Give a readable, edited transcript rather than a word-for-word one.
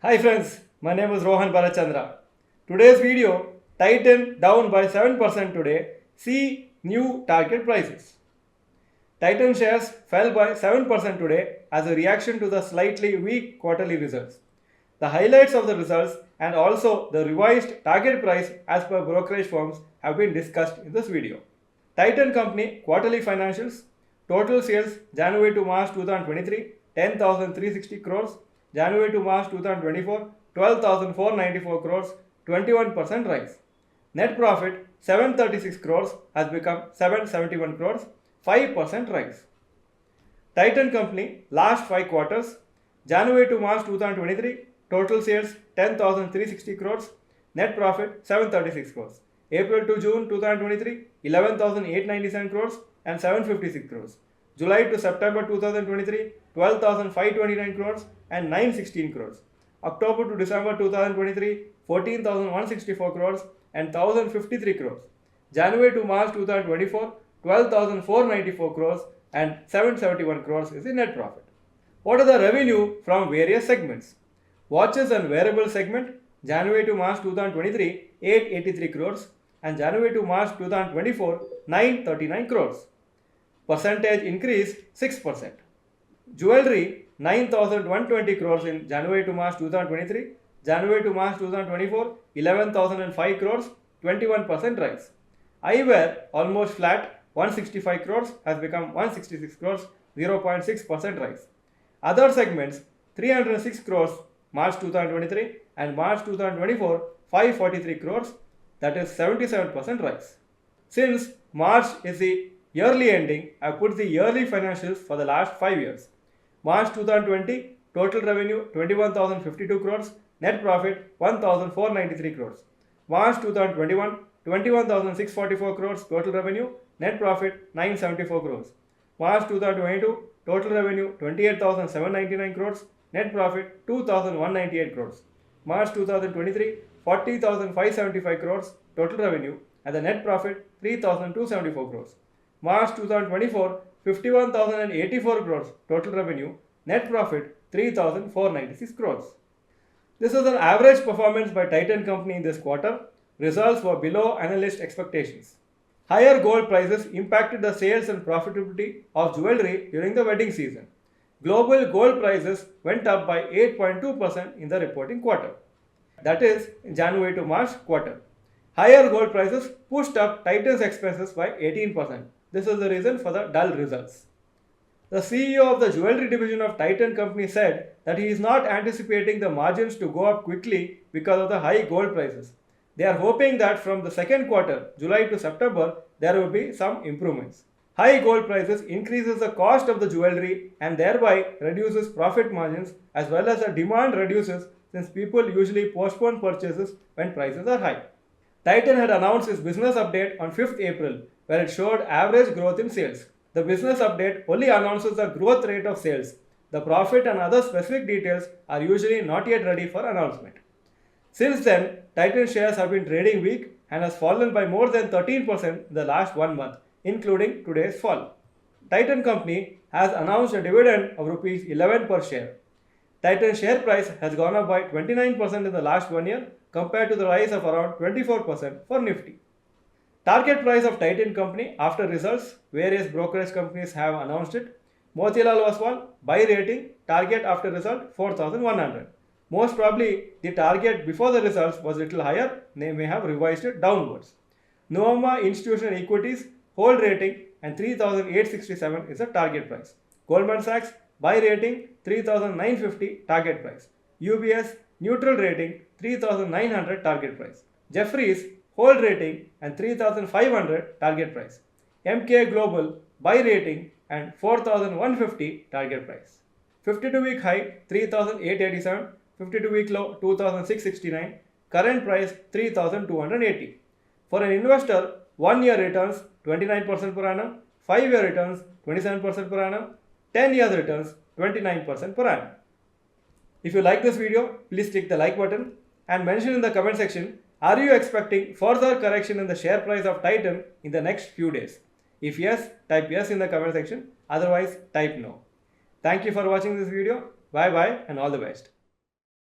Hi friends, my name is Rohan Bharath Chandra. Today's video, Titan down by 7% today, see new target prices. Titan shares fell by 7% today as a reaction to the slightly weak quarterly results. The highlights of the results and also the revised target price as per brokerage firms have been discussed in this video. Titan Company quarterly financials, total sales January to March 2023, 10,360 crores, January to March 2024, 12,494 crores, 21% rise. Net profit 736 crores has become 771 crores, 5% rise. Titan Company last 5 quarters, January to March 2023, total sales 10,360 crores, net profit 736 crores. April to June 2023, 11,897 crores and 756 crores. July to September 2023, 12,529 crores and 916 crores. October to December 2023, 14,164 crores and 1,053 crores. January to March 2024, 12,494 crores and 771 crores is the net profit. What are the revenue from various segments? Watches and wearable segment, January to March 2023, 883 crores and January to March 2024, 939 crores. Percentage increase 6%. Jewelry 9,120 crores in January to March 2023, January to March 2024, 11,005 crores, 21% rise. Eyewear almost flat, 165 crores has become 166 crores, 0.6% rise. Other segments 306 crores March 2023 and March 2024, 543 crores, that is 77% rise. Since March is the yearly ending, I put the yearly financials for the last 5 years. March 2020, total revenue 21,052 crores, net profit 1,493 crores. March 2021, 21,644 crores total revenue, net profit 974 crores. March 2022, total revenue 28,799 crores, net profit 2,198 crores. March 2023, 40,575 crores total revenue and the net profit 3,274 crores. March 2024, 51,084 crores total revenue, net profit 3,496 crores. This is an average performance by Titan Company in this quarter. Results were below analyst expectations. Higher gold prices impacted the sales and profitability of jewelry during the wedding season. Global gold prices went up by 8.2% in the reporting quarter. That is, in January to March quarter. Higher gold prices pushed up Titan's expenses by 18%. This is the reason for the dull results. The CEO of the jewelry division of Titan Company said that he is not anticipating the margins to go up quickly because of the high gold prices. They are hoping that from the second quarter, July to September, there will be some improvements. High gold prices increases the cost of the jewelry and thereby reduces profit margins as well as the demand reduces since people usually postpone purchases when prices are high. Titan had announced its business update on 5th April where it showed average growth in sales. The business update only announces the growth rate of sales. The profit and other specific details are usually not yet ready for announcement. Since then, Titan shares have been trading weak and has fallen by more than 13% in the last 1 month, including today's fall. Titan Company has announced a dividend of Rs 11 per share. Titan share price has gone up by 29% in the last 1 year compared to the rise of around 24% for Nifty. Target price of Titan Company after results, various brokerage companies have announced it. Motilal Oswal, buy rating, target after result 4,100. Most probably the target before the results was little higher, they may have revised it downwards. Nuvama Institutional Equities, hold rating and 3,867 is the target price. Goldman Sachs, buy rating 3,950 target price. UBS, neutral rating 3,900 target price. Jefferies, hold rating and 3,500 target price. MK Global, buy rating and 4,150 target price. 52-week high 3,887, 52-week low 2,669, current price 3,280. For an investor, 1-year returns 29% per annum, 5-year returns 27% per annum, 10 years returns 29% per annum. If you like this video, please click the like button and mention in the comment section, are you expecting further correction in the share price of Titan in the next few days? If yes, type yes in the comment section, otherwise type no. Thank you for watching this video. Bye bye and all the best.